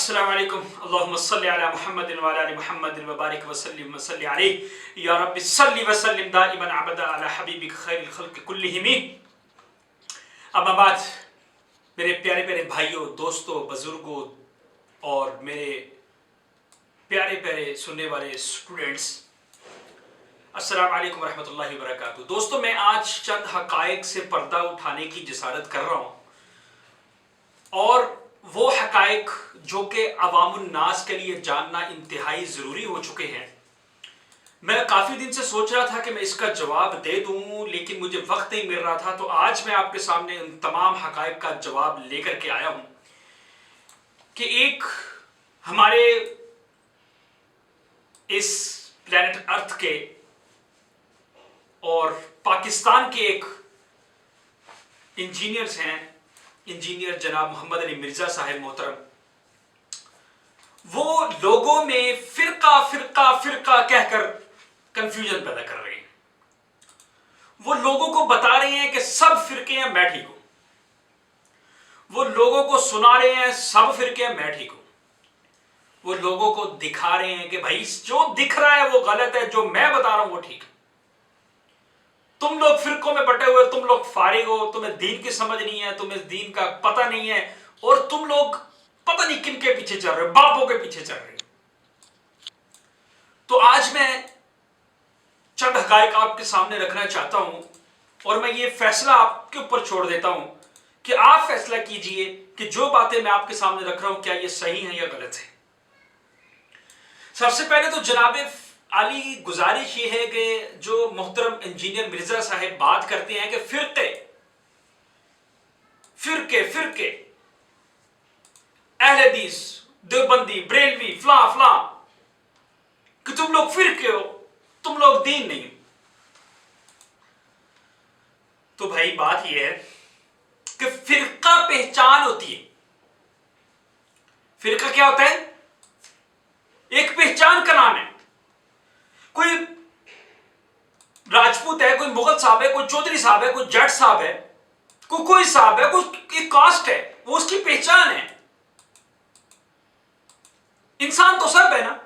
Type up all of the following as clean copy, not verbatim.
अस्सलाम वालेकुम अल्लाहुम्मा सल्लि अला मुहम्मदिन व अला आलि मुहम्मदिन व बारिक व सल्लिम व सल्लि अलैहि या रब्बि सल्लि व सल्लिम दाइमन अबदा अला हबीबिक खैरिल खल्क़ि कुल्लिहिम। अम्मा बाद, मेरे प्यारे प्यारे भाइयों, दोस्तों, बुजुर्गों और मेरे प्यारे प्यारे सुनने वाले स्टूडेंट्स, अस्सलाम वालेकुम रहमतुल्लाहि व बरकातुहू। दोस्तों, मैं आज चंद हक़ाइक़ से पर्दा उठाने की जिसारत कर रहा हूँ और वो हक़ाइक़ जो कि अवामुन नास के लिए जानना इंतहाई ज़रूरी हो चुके हैं। मैं काफ़ी दिन से सोच रहा था कि मैं इसका जवाब दे दूँ, लेकिन मुझे वक्त नहीं मिल रहा था। तो आज मैं आपके सामने उन तमाम हक़ाइक़ का जवाब लेकर के आया हूँ कि एक हमारे इस प्लैनेट अर्थ के और पाकिस्तान के एक इंजीनियर्स हैं, इंजीनियर जनाब मोहम्मद अली मिर्जा साहब मोहतरम, वो लोगों में फिरका फिरका फिरका कहकर कंफ्यूजन पैदा कर रहे हैं। वो लोगों को बता रहे हैं कि सब फिरके हैं, मैं ठीक हूं। वो लोगों को सुना रहे हैं सब फिरके हैं, मैं ठीक हूं। वो लोगों को दिखा रहे हैं कि भाई जो दिख रहा है वो गलत है, जो मैं बता रहा हूं वो ठीक है। तुम लोग फिरकों में बटे हुए, तुम लोग फारिग हो, तुम्हें दीन की समझ नहीं है, तुम्हें दीन का पता नहीं है और तुम लोग पता नहीं किन के पीछे चल रहे हो, बापों के पीछे चल रहे हो। तो आज मैं चंद हक़ाइक़ आपके सामने रखना चाहता हूं और मैं ये फैसला आपके ऊपर छोड़ देता हूं कि आप फैसला कीजिए कि जो बातें मैं आपके सामने रख रहा हूं क्या ये सही है या गलत है। सबसे पहले तो जनाब आली गुजारिश ये है कि जो मोहतरम इंजीनियर मिर्जा साहब बात करते हैं कि फिरके फिरके फिरके अहले हदीस, देवबंदी, बरेलवी, फला फला, कि तुम लोग फिरके हो, तुम लोग दीन नहीं। तो भाई बात यह है कि फिरका पहचान होती है। फिरका क्या होता है? एक पहचान का नाम है। कोई राजपूत है, कोई मुगल साहब है, कोई चौधरी साहब है, कोई जट साहब है, कोई साहब है, कोई कास्ट है, वो उसकी पहचान है। इंसान तो सब है ना।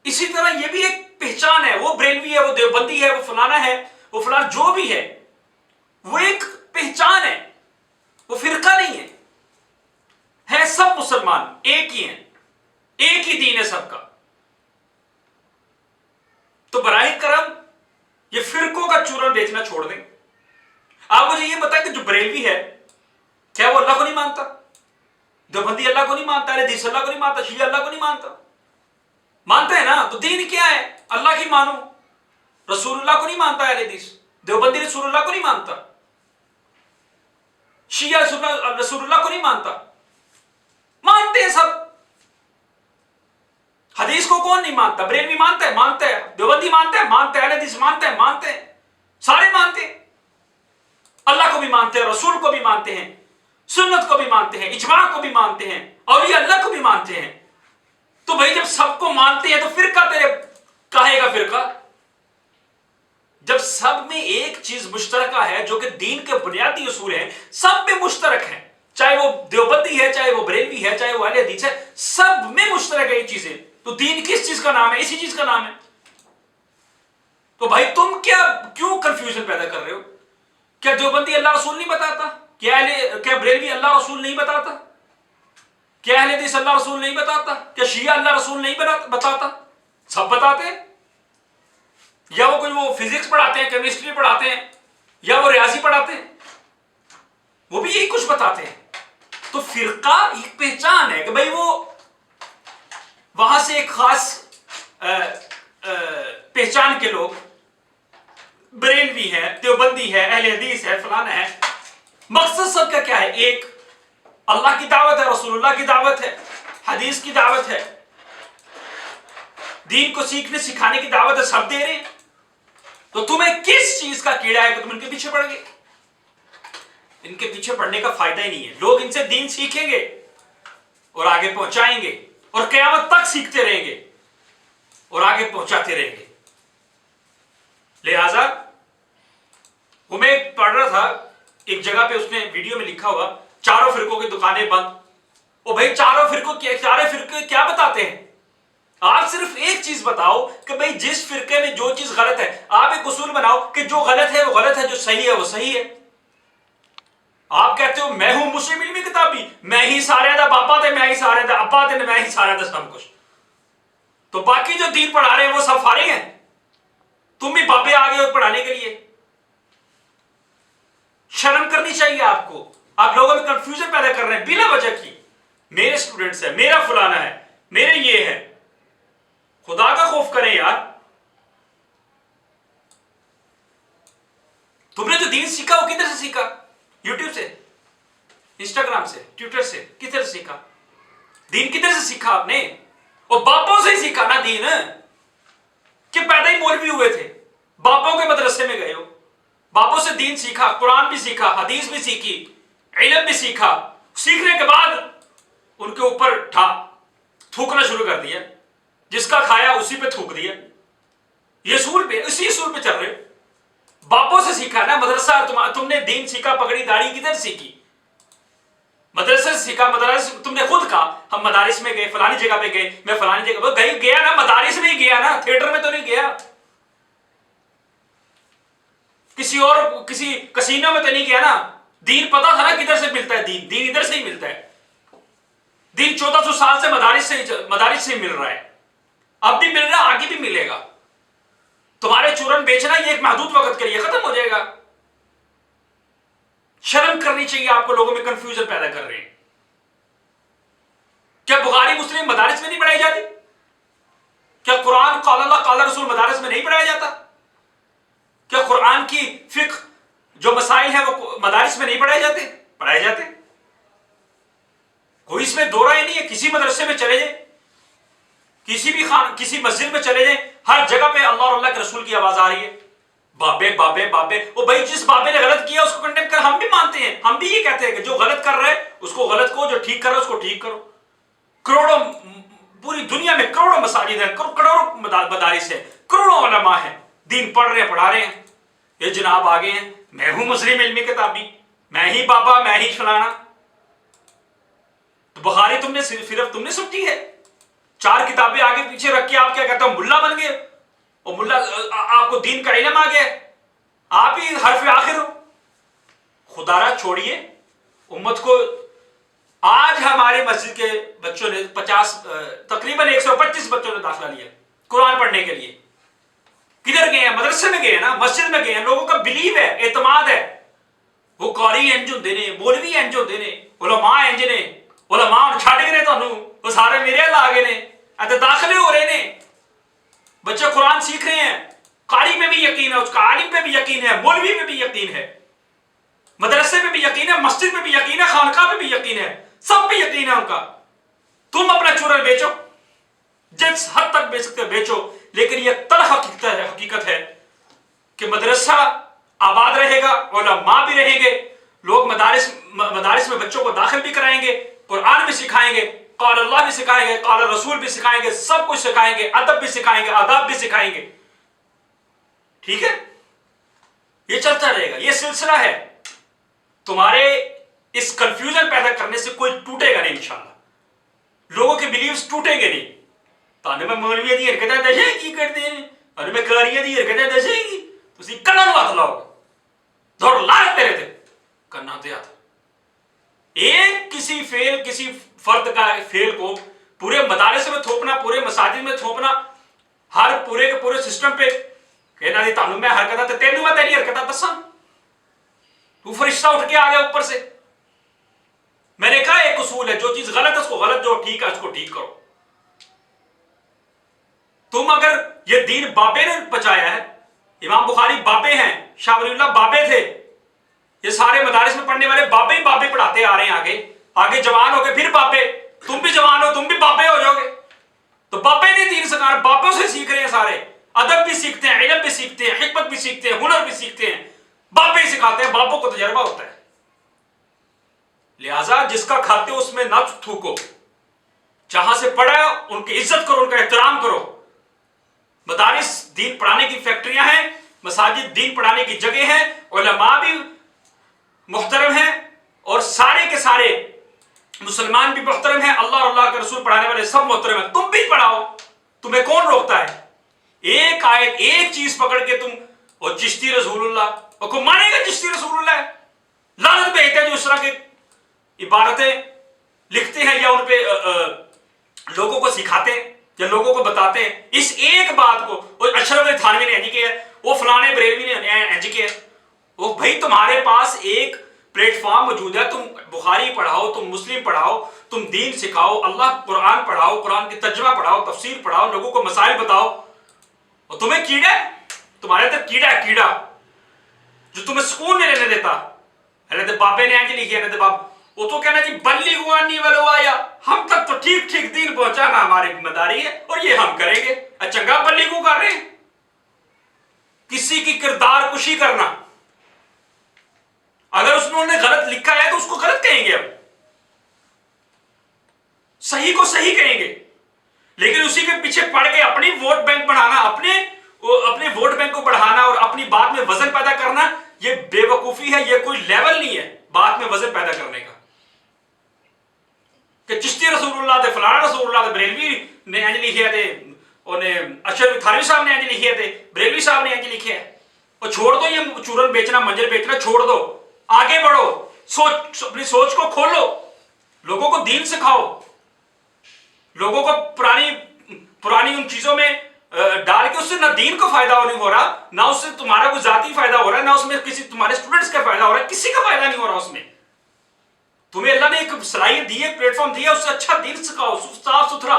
इसी तरह ये भी एक पहचान है। वो बरेलवी है, वो देवबंदी है, वो फलाना है, वो फलाना, जो भी है वो एक पहचान है, वो फिरका नहीं है सब मुसलमान एक ही हैं, एक ही दीन है सबका। तो बराए करम ये फिरकों का चूरन बेचना छोड़ दें। आप मुझे ये बताएं कि जो बरेलवी है क्या वो अल्लाह को नहीं मानता? देवबंदी अल्लाह को नहीं मानता, अहले हदीस अल्लाह को नहीं मानता, शिया अल्लाह को नहीं मानता? मानते हैं ना। तो दीन क्या है? अल्लाह की मानो। रसूलुल्लाह को नहीं मानता अहले हदीस, देवबंदी रसूलुल्लाह को नहीं मानता, शिया रसूलुल्लाह को नहीं मानता। मानते हैं सब। हदीस को कौन नहीं मानता? बरेलवी मानता है, मानता है। देवबंदी मानता है, मानता है। अहले हदीस मानते हैं, मानते हैं। सारे मानते हैं। अल्लाह को भी मानते हैं, रसूल को भी मानते हैं, सुन्नत को भी मानते हैं, इजमा को भी मानते हैं, औलिया अल्लाह को भी मानते हैं। तो भाई जब सबको मानते हैं तो फिरका तेरे कहेगा फिरका? जब सब में एक चीज मुश्तरका है जो कि दीन के बुनियादी उसूल हैं, सब में मुश्तरक है, चाहे वो देवबंदी है, चाहे वो बरेलवी है, चाहे वो अहले हदीस है, सब में मुश्तरक है ये चीजें। तो दीन किस चीज का नाम है? इसी चीज का नाम है। तो भाई तुम क्यों कंफ्यूजन पैदा कर रहे हो? क्या देवबंदी अल्लाह रसूल नहीं बताता? क्या बरेलवी अल्लाह रसूल नहीं बताता? क्या अहले हदीस अल्लाह रसूल नहीं बताता? क्या शिया अल्लाह रसूल नहीं बताता? सब बताते हैं। या वो फिजिक्स पढ़ाते हैं, केमिस्ट्री पढ़ाते हैं, या वो रियाजी पढ़ाते हैं, वो भी यही कुछ बताते हैं। तो फिरका एक पहचान है कि भाई वो वहां से एक खास पहचान के लोग बरेलवी है, देवबंदी है, अहले हदीस है, फलाना है। मकसद सबका क्या है? एक अल्लाह की दावत है, रसूलुल्लाह की दावत है, हदीस की दावत है, दीन को सीखने सिखाने की दावत है, सब दे रहे हैं। तो तुम्हें किस चीज का कीड़ा है कि तुम इनके पीछे पड़ गए? इनके पीछे पड़ने का फायदा ही नहीं है। लोग इनसे दीन सीखेंगे और आगे पहुंचाएंगे और क़यामत तक सीखते रहेंगे और आगे पहुंचाते रहेंगे। लिहाजा वो मैं पढ़ रहा था एक जगह पे, उसने वीडियो में लिखा हुआ चारों फिरकों की दुकानें बंद, ओ भाई चारों फिरके क्या बताते हैं? आप सिर्फ एक चीज बताओ कि भाई जिस फिरके में जो चीज गलत है, आप एक उसूल बनाओ कि जो गलत है वो गलत है, जो सही है वो सही है। आप कहते हो मैं हूं मुस्लिम इल्मी किताबी, मैं ही सारे दा बापा थे, मैं ही सारे दा अब्बा थे, मैं ही सारे दा सब कुछ, तो बाकी जो दीन पढ़ा रहे हैं वो सब फारिग हैं, तुम भी बापे आ गए हो पढ़ाने के लिए। शर्म करनी चाहिए आपको। आप लोगों में कंफ्यूजन पैदा कर रहे हैं बिना वजह की। मेरे स्टूडेंट्स है, मेरा फलाना है, मेरे ये है। खुदा का खौफ करें यार। तुमने जो दीन सीखा वो किधर से सीखा? यूट्यूब से, इंस्टाग्राम से, ट्विटर से, किधर से सीखा? दीन किधर से सीखा आपने? और बापों से ही सीखा ना दीन, कि पैदा ही मौलवी हुए थे, बापों के मदरसे में गए हो, बापों से दीन सीखा, कुरान भी सीखा, हदीस भी सीखी, इल्म भी सीखा। सीखने के बाद उनके ऊपर थूकना शुरू कर दिया, जिसका खाया उसी पे थूक दिया। ये सूल पे, इसी सूल पे चल रहे। बापों से सीखा ना मदरसा, तुमने दीन सीखा, पगड़ी दाढ़ी किधर सीखी? मदरसे से सीखा। मदरस तुमने खुद कहा हम मदारिस में गए, फलानी जगह पे गए, मैं फलानी जगह गया ना, मदारिस में ही गया ना, थिएटर में तो नहीं गया, किसी कसीनो में तो नहीं गया ना। दीन पता था ना किधर से मिलता है, दीन इधर से ही मिलता है। दीन 1400 साल से मदारिस से मिल रहा है, अब भी मिल रहा है, आगे भी मिलेगा। तुम्हारे चूरन बेचना ये एक महदूद वक्त के लिए खत्म हो जाएगा। शर्म करनी चाहिए आपको, लोगों में कंफ्यूजन पैदा कर रहे हैं। क्या बुखारी मुस्लिम मदारिस में नहीं पढ़ाई जाती? क्या कुरान क़ाल अल्लाह क़ाल रसूल मदारिस में नहीं पढ़ाया जाता? क्या कुरान की फिक्र जो मसाइल है वो मदारिस में नहीं पढ़ाए जाते? पढ़ाए जाते। कोई इसमें दो राय नहीं है। किसी मदरसे में चले जाए, किसी मस्जिद में चले जाए, हर जगह पे अल्लाह और अल्लाह के रसूल की आवाज आ रही है, बाबे बाबे बाबे। वो भाई जिस बाबे ने गलत किया उसको कंडेम कर, हम भी मानते हैं, हम भी ये कहते हैं कि जो गलत कर रहा है उसको गलत करो, जो ठीक कर रहा है उसको ठीक करो। करोड़ों, पूरी दुनिया में करोड़ों मसाजिद है, करोड़ों मदारिस है, करोड़ों उलमा है, दीन पढ़ रहे हैं, पढ़ा रहे हैं। ये जनाब आगे हैं, मैं हूं मुस्लिम इल्मी किताबी, मैं ही बाबा, मैं ही फलाना। तो बुखारी तुमने सिर्फ तुमने समझी है, 4 किताबें आगे पीछे रख के आप क्या कहते हो, मुल्ला बन गए, और मुल्ला आपको दीन का इल्म आ गया, आप ही हर्फ आखिर हो। खुदारा छोड़िए उम्मत को। आज हमारे मस्जिद के बच्चों ने तकरीबन 125 बच्चों ने दाखिला लिया कुरान पढ़ने के लिए। किधर गए हैं? मदरसे में गए हैं ना, मस्जिद में गए हैं। लोगों का बिलीव है, एतमाद है। वो कारी इंज होंदे ने, मौलवी इंज होंदे ने, उलमा इंज ने, उलमा छड़ गए ने तुहानू, वो सारे मेरे ला गए ने, ऐसे दाखिले हो रहे ने, बच्चे कुरान सीख रहे हैं। कारी में भी यकीन है, उसका आलिम पे भी यकीन है, मौलवी पे भी यकीन है, मदरसे पे भी यकीन है, मस्जिद में भी यकीन है, खानका पे भी यकीन है, सब पे यकीन है उनका। तुम अपना चूरन बेचो, जिस हद तक बेच सकते हो बेचो, लेकिन यह तल्ख हकीकत है कि मदरसा आबाद रहेगा, उलमा भी रहेंगे, लोग मदारिस में बच्चों को दाखिल भी कराएंगे, कुरान भी सिखाएंगे, क़ाल अल्लाह भी सिखाएंगे, क़ाल रसूल भी सिखाएंगे, सब कुछ सिखाएंगे, अदब भी सिखाएंगे, आदाब भी सिखाएंगे। ठीक है, ये चलता रहेगा, ये सिलसिला है। तुम्हारे इस कंफ्यूजन पैदा करने से कोई टूटेगा नहीं इंशाल्लाह, लोगों के बिलीव्स टूटेंगे नहीं। ताने में मौलवी दी हरकतें दसेगी करते हैं, और मैं कारियां दी हरकतें दसेगी, तुसी कन्ना नु हाथ लाओगे, दौड़ लाए तेरे थे कन्ना ते हाथ। एक किसी फर्द का फेल को पूरे मदारसे में थोपना, पूरे मसाजिद में थोपना, हर पूरे के पूरे सिस्टम पे कहना दी तानू मैं हरकत ते तेनू मैं तेरी हरकत दसा, तू फरिश्ता उठ के आ गया ऊपर से। मैंने कहा एक उसूल है, जो चीज गलत है उसको गलत, जो ठीक है उसको ठीक करो। तुम अगर ये दीन बाबे ने बचाया है, इमाम बुखारी बाबे हैं, शाह वलीउल्लाह बाबे थे, ये सारे मदारिस में पढ़ने वाले बाबे ही बाबे पढ़ाते आ रहे हैं। आगे जवान हो गए फिर बाबे, तुम भी जवान हो तुम भी बाबे हो जाओगे। तो बाबे ने दीन सिखाना, बापों से सीख रहे हैं सारे, अदब भी सीखते हैं, इल्म भी सीखते हैं, हिकमत भी सीखते हैं, हुनर भी सीखते हैं, बापे ही सिखाते हैं, बापों को तजर्बा होता है। लिहाजा जिसका खाते हो उसमें ना थूको, जहां से पढ़ा उनकी इज्जत करो, उनका एहतराम करो। मदारिस दीन पढ़ाने की फैक्ट्रियां हैं, मसाजिद दीन पढ़ाने की जगह हैं, उलमा भी मुहतरम हैं, और सारे के सारे मुसलमान भी मोहतरम है, अल्लाह और अल्लाह के रसूल पढ़ाने वाले सब मोहतरम है, तुम भी पढ़ाओ, तुम्हें कौन रोकता है? एक आयत, एक चीज पकड़ के तुम और चिश्ती रसूलुल्लाह, और को मानेगा चिश्ती रसूलुल्लाह? लानत भेजते हैं जो इस तरह की इबारतें लिखते हैं या उन पे लोगों को सिखाते हैं या लोगों को बताते हैं। इस एक बात को, और अशरफ अली थानवी ने एंज किया, वो फलाने बरेलवी ने एंज किया। वो भाई तुम्हारे पास एक प्लेटफॉर्म मौजूद है, तुम बुखारी पढ़ाओ, तुम मुस्लिम पढ़ाओ, तुम दीन सिखाओ, अल्लाह कुरान पढ़ाओ, कुरान की तर्जुमा पढ़ाओ, तफसीर पढ़ाओ, लोगों को मसाइल बताओ। और तुम्हें कीड़ा है, तुम्हारे अंदर कीड़ा है, कीड़ा जो तुम्हें सुकून नहीं लेने देता। अरे बाबे ने एंज लिखी है, बाब वो तो कहना जी बल्ली गुआनी वालो आया, हम तक तो ठीक ठीक दीन पहुंचाना हमारी जिम्मेदारी है और ये हम करेंगे। चंगा बल्ली को कर रहे हैं, किसी की किरदार कुशी करना। अगर उसने गलत लिखा है तो उसको गलत कहेंगे, हम सही को सही कहेंगे, लेकिन उसी के पीछे पड़ के अपनी वोट बैंक बढ़ाना, अपने वोट बैंक को बढ़ाना और अपनी बात में वजन पैदा करना, ये बेवकूफी है। ये कोई लेवल नहीं है बात में वजन पैदा करने का कि चिश्ती रसूलुल्लाह थे, फलाना रसूलुल्लाह थे, बरेलवी ने इंज लिखे थे, अशरफ थानवी साहब ने इंज लिखे थे, बरेलवी साहब ने इंज लिखे है। और छोड़ दो ये चूरन बेचना, मंजर बेचना छोड़ दो, आगे बढ़ो, अपनी सोच को खोलो, लोगों को दीन सिखाओ, लोगों को पुरानी उन चीजों में डाल के उससे ना दीन को फायदा नहीं हो रहा, ना उससे तुम्हारा कोई जाती फायदा हो रहा है, ना उसमें किसी तुम्हारे स्टूडेंट्स का फायदा हो रहा है, किसी का फायदा नहीं हो रहा उसमें। तुम्हें अल्लाह ने एक सलाहियत दी है, प्लेटफॉर्म दिया, उससे अच्छा दीन सिखाओ, साफ सुथरा।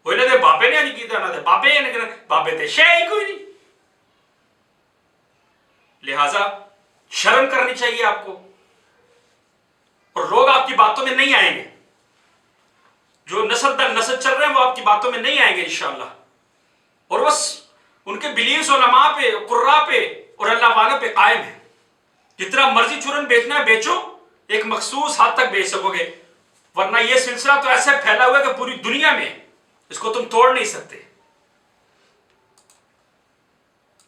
कोई ना दे बाबे ने नहीं किया, ना दे बाबे थे शे कोई नहीं। लिहाजा शर्म करनी चाहिए आपको, और लोग आपकी बातों में नहीं आएंगे। जो नस्ल दर नस्ल चल रहे हैं वो आपकी बातों में नहीं आएंगे इंशाअल्लाह, और बस उनके बिलीव्स उलमा पे, कुर्रा पे और अल्लाह वालों पे कायम है। जितना मर्जी चूरन बेचना है बेचो, एक मखसूस हद तक बेच सकोगे, वरना यह सिलसिला तो ऐसे फैला हुआ है कि पूरी दुनिया में इसको तुम तोड़ नहीं सकते।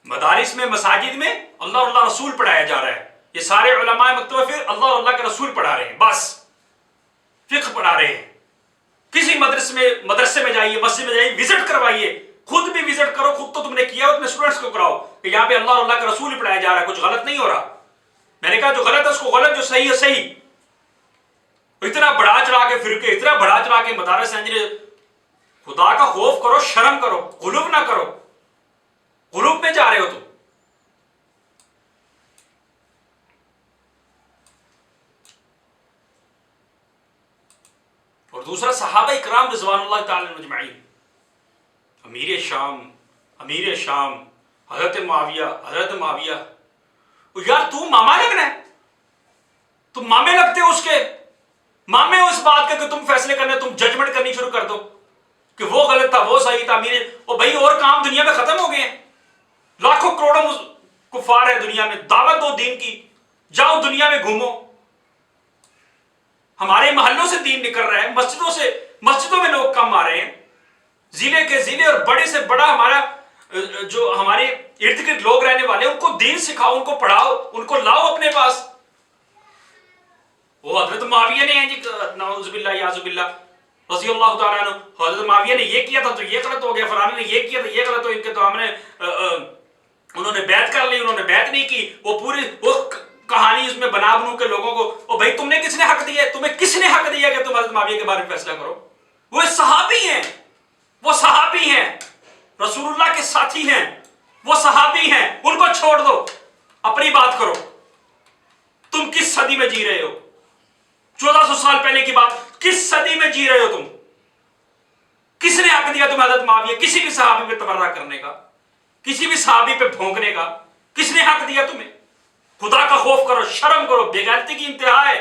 मदारिस में, मसाजिद में अल्लाह और अल्लाह रसूल पढ़ाया जा रहा है। ये सारे उलमाए मकतब फिर अल्लाह और अल्लाह के रसूल पढ़ा रहे हैं, बस फिक्र पढ़ा रहे हैं। किसी मदरसे में जाइए, मस्जिद में जाइए, विजिट करवाइए, खुद भी विजिट करो, खुद तो तुमने किया, अपने स्टूडेंट्स को कराओ कि यहाँ पे अल्लाह और अल्लाह का रसूल ही पढ़ाया जा रहा है, कुछ गलत नहीं हो रहा। मैंने कहा जो गलत है उसको गलत, जो सही है सही। इतना बढ़ा चढ़ा के फिरके, इतना बढ़ा चढ़ा के मदारस इंजीनियर, खुदा का खौफ करो, शर्म करो, गुलूब ना करो, गुलूब में जा रहे हो तुम। और दूसरा सहाबा इकराम रिज़वानुल्लाह ताला अजमईन, अमीर शाम हजरत मुआविया। यार तू मामा लगना है, तुम मामे लगते हो उसके, मामे हो इस बात के कि तुम फैसले करने, तुम जजमेंट करनी शुरू कर दो कि वो गलत था, वो सही था। और भाई और काम दुनिया में खत्म हो गए हैं, लाखों करोड़ों कुफार है दुनिया में, दावत दो दीन की, जाओ दुनिया में घूमो। हमारे मोहल्लों से दीन निकल रहा है, मस्जिदों में लोग कम आ रहे हैं, जिले के जिले और बड़े से बड़ा हमारा जो हमारे इर्द गिर्द लोग रहने वाले, उनको दीन सिखाओ, उनको पढ़ाओ, उनको लाओ अपने पास। वो हजरत मुआविया ने नाउजुबिल्लाह याजुबिल्लाह रज़ियल्लाहु ताला अन्हु, हजरत मुआविया ने ये किया था तो ये गलत हो गया, फलाने ने ये किया था ये गलत हो, इनके तो हमने उन्होंने बैत कर ली, उन्होंने बैत नहीं की, वो पूरी वो कहानी उसमें बना बनू के लोगों को। और भाई तुमने किसने हक दिया, तुम्हें किसने हक दिया कि तुम हजरत मुआविया के बारे में फैसला करो? वो सहाबी हैं, वो सहाबी हैं, रसूलुल्लाह के साथी हैं, वो सहाबी हैं, उनको छोड़ दो, अपनी बात करो। तुम किस सदी में जी रहे हो? 1400 साल पहले की बात, किस सदी में जी रहे हो तुम? किसने हक दिया तुम्हें हजरत मुआविया किसी भी सहाबी पे तबर्रा करने का, किसी भी सहाबी पे भौंकने का? किसने हक दिया तुम्हें? खुदा का खौफ करो, शर्म करो, बेगैरती की इंतहा है।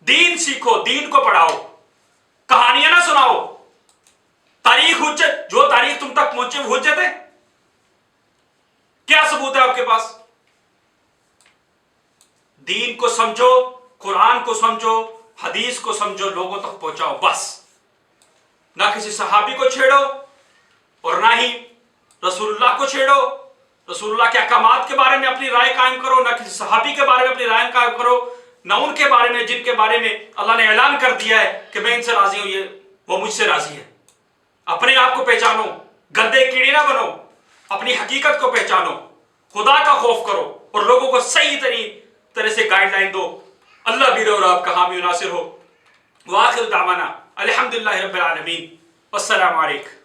दीन सीखो, दीन को पढ़ाओ, कहानियां ना सुनाओ। तारीख हुज्जत, जो तारीख तुम तक पहुंचे वो हुज्जत है? क्या सबूत है आपके पास? दीन को समझो, कुरान को समझो, हदीस को समझो, लोगों तक पहुंचाओ, बस। ना किसी सहाबी को छेड़ो और ना ही रसूलुल्लाह को छेड़ो। रसूलुल्लाह के अहकामात के बारे में अपनी राय कायम करो, ना किसी सहाबी के बारे में अपनी राय कायम करो, ना उनके बारे में जिनके बारे में अल्लाह ने ऐलान कर दिया है कि मैं इनसे राजी हूं, ये वो मुझसे राजी है। अपने आप को पहचानो, गंदे कीड़े ना बनो, अपनी हकीकत को पहचानो, खुदा का खौफ करो और लोगों को सही तरह से गाइडलाइन दो। अल्लाह भी और आपका हामी नासिर हो। वाखिर दावाना अल्हम्दुलिल्लाहि रब्बिल आलमीन। अस्सलामु अलैकुम।